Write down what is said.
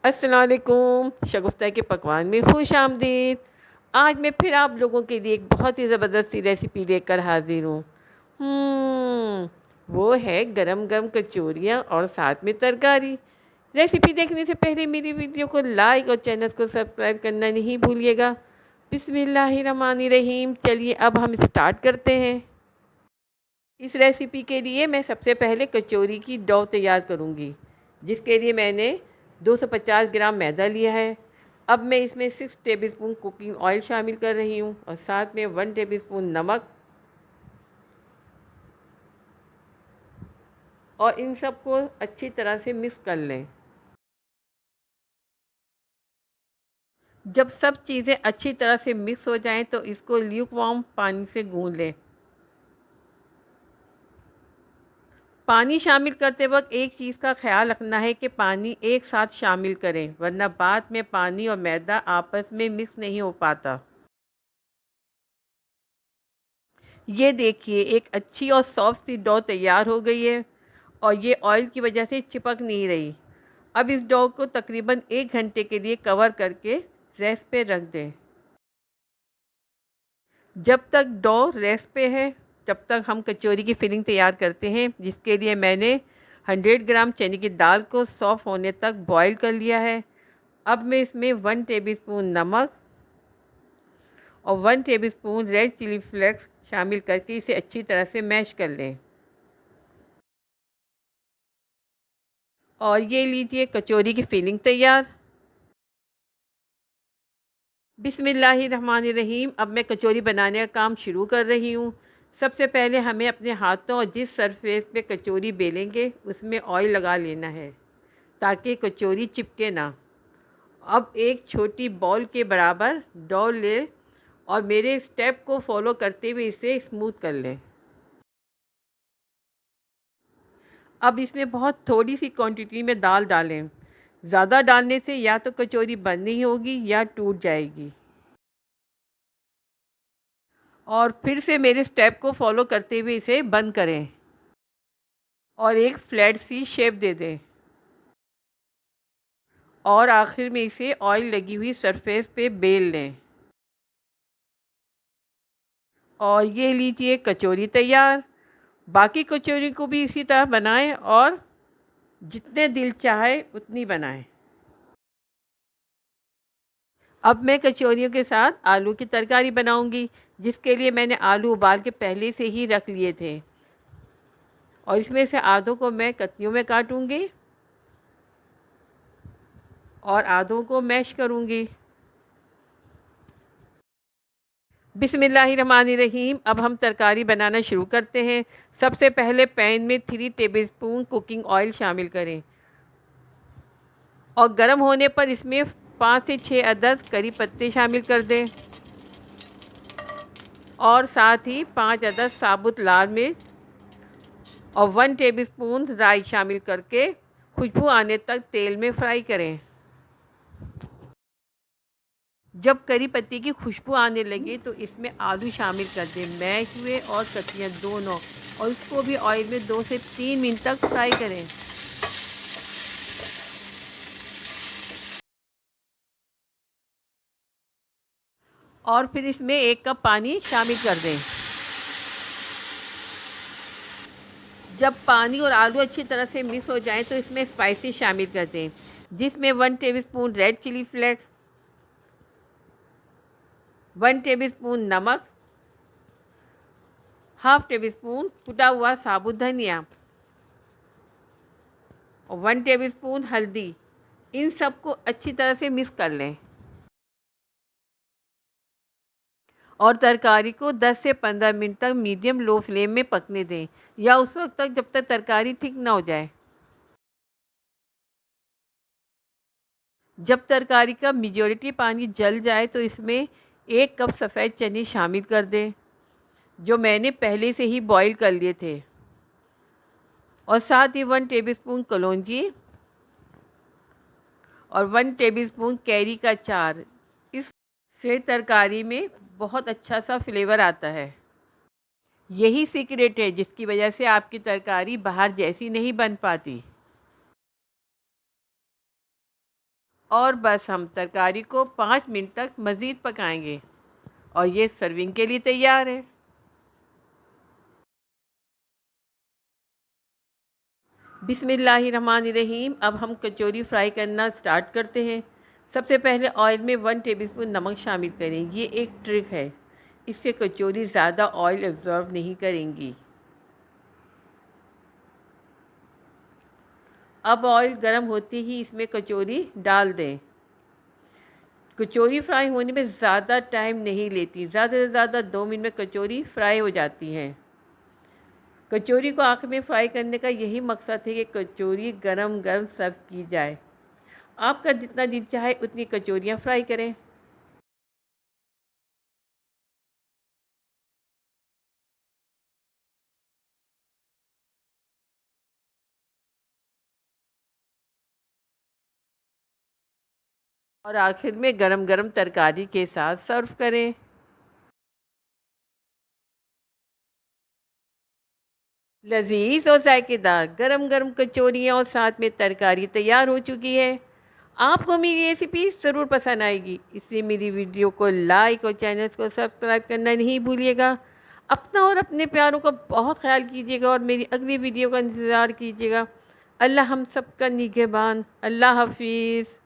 अस्सलाम वालेकुम। शगुफ्ता के पकवान में खुश आमदीद। आज मैं फिर आप लोगों के लिए एक बहुत ही ज़बरदस्त सी रेसिपी लेकर हाजिर हूँ। वो है गरम गरम कचौरियाँ और साथ में तरकारी। रेसिपी देखने से पहले मेरी वीडियो को लाइक और चैनल को सब्सक्राइब करना नहीं भूलिएगा। बिस्मिल्लाहिर्रहमानिर्रहीम। चलिए अब हम स्टार्ट करते हैं। इस रेसिपी के लिए मैं सबसे पहले कचौरी की डो तैयार करूँगी, जिसके लिए मैंने 250 ग्राम मैदा लिया है। अब मैं इसमें 6 टेबलस्पून कुकिंग ऑयल शामिल कर रही हूँ और साथ में 1 टेबलस्पून नमक, और इन सबको अच्छी तरह से मिक्स कर लें। जब सब चीज़ें अच्छी तरह से मिक्स हो जाएं तो इसको ल्यूकवार्म पानी से गूंद लें। पानी शामिल करते वक्त एक चीज़ का ख्याल रखना है कि पानी एक साथ शामिल करें, वरना बाद में पानी और मैदा आपस में मिक्स नहीं हो पाता। ये देखिए, एक अच्छी और सॉफ्ट सी डो तैयार हो गई है और ये ऑयल की वजह से चिपक नहीं रही। अब इस डो को तकरीबन 1 घंटे के लिए कवर करके रेस्ट पे रख दें। जब तक डो रेस्ट पे है तब तक हम कचौरी की फिलिंग तैयार करते हैं, जिसके लिए मैंने 100 ग्राम चने की दाल को सॉफ्ट होने तक बॉईल कर लिया है। अब मैं इसमें 1 टेबलस्पून नमक और 1 टेबलस्पून रेड चिली फ्लेक्स शामिल करके इसे अच्छी तरह से मैश कर लें। और ये लीजिए कचौरी की फिलिंग तैयार। बिस्मिल्लाहिर्रहमानिर्रहीम। अब मैं कचौरी बनाने का काम शुरू कर रही हूँ। सबसे पहले हमें अपने हाथों और जिस सरफेस पे कचौरी बेलेंगे उसमें ऑयल लगा लेना है, ताकि कचौरी चिपके ना। अब एक छोटी बॉल के बराबर डो ले और मेरे स्टेप को फॉलो करते हुए इसे स्मूथ कर लें। अब इसमें बहुत थोड़ी सी क्वांटिटी में दाल डालें। ज़्यादा डालने से या तो कचौरी बंद नहीं होगी या टूट जाएगी। और फिर से मेरे स्टेप को फॉलो करते हुए इसे बंद करें और एक फ्लैट सी शेप दे दें। और आखिर में इसे ऑयल लगी हुई सरफेस पे बेल लें। और ये लीजिए कचौरी तैयार। बाकी कचौरी को भी इसी तरह बनाएं और जितने दिल चाहे उतनी बनाएं। अब मैं कचौरियों के साथ आलू की तरकारी बनाऊंगी, जिसके लिए मैंने आलू उबाल के पहले से ही रख लिए थे। और इसमें से आधों को मैं कतलियों में काटूंगी और आधों को मैश करूंगी। बिस्मिल्लाहिर्रहमानिर्रहीम। अब हम तरकारी बनाना शुरू करते हैं। सबसे पहले पैन में 3 टेबलस्पून कुकिंग ऑयल शामिल करें और गर्म होने पर इसमें 5 से 6 अदद करी पत्ते शामिल कर दें और साथ ही 5 अदद साबुत लाल मिर्च और 1 टेबलस्पून राई शामिल करके खुशबू आने तक तेल में फ्राई करें। जब करी पत्ती की खुशबू आने लगे तो इसमें आलू शामिल कर दें, मैश हुए और कतलियाँ दोनों, और इसको भी ऑयल में 2 से 3 मिनट तक फ्राई करें। और फिर इसमें 1 कप पानी शामिल कर दें। जब पानी और आलू अच्छी तरह से मिक्स हो जाएं तो इसमें स्पाइसेस शामिल कर दें, जिसमें 1 tablespoon red chili flakes, 1 tablespoon नमक, हाफ टेबलस्पून कुटा हुआ साबुत धनिया और 1 टेबलस्पून हल्दी। इन सबको अच्छी तरह से मिक्स कर लें और तरकारी को 10 से 15 मिनट तक मीडियम लो फ्लेम में पकने दें, या उस वक्त तक जब तक तरकारी ठीक ना हो जाए। जब तरकारी का मेजॉरिटी पानी जल जाए तो इसमें 1 कप सफ़ेद चने शामिल कर दें, जो मैंने पहले से ही बॉईल कर लिए थे, और साथ ही 1 टेबलस्पून कलौंजी और 1 टेबलस्पून कैरी का चार। इससे तरकारी में बहुत अच्छा सा फ्लेवर आता है। यही सीक्रेट है जिसकी वजह से आपकी तरकारी बाहर जैसी नहीं बन पाती। और बस हम तरकारी को 5 मिनट तक मज़ीद पकाएंगे और ये सर्विंग के लिए तैयार है। बिस्मिल्लाहिर्रहमानिर्रहीम। अब हम कचौरी फ्राई करना स्टार्ट करते हैं। सबसे पहले ऑयल में 1 टेबलस्पून नमक शामिल करें। ये एक ट्रिक है, इससे कचौरी ज़्यादा ऑयल एब्जॉर्ब नहीं करेंगी। अब ऑयल गर्म होते ही इसमें कचौरी डाल दें। कचौरी फ्राई होने में ज़्यादा टाइम नहीं लेती, ज़्यादा से ज़्यादा 2 मिनट में कचौरी फ्राई हो जाती है। कचौरी को आखिर में फ्राई करने का यही मकसद है कि कचौरी गरम गरम सर्व की जाए। आपका जितना दिल चाहे उतनी कचौरियाँ फ्राई करें। और आखिर में गरम गरम तरकारी के साथ सर्व करें। लजीज और जायकेदार गरम गरम कचौरियाँ और साथ में तरकारी तैयार हो चुकी है। आपको मेरी रेसिपी ज़रूर पसंद आएगी, इसलिए मेरी वीडियो को लाइक और चैनल को सब्सक्राइब करना नहीं भूलिएगा। अपना और अपने प्यारों का बहुत ख्याल कीजिएगा और मेरी अगली वीडियो का इंतज़ार कीजिएगा। अल्लाह हम सब का निगहबान। अल्लाह हाफिज़।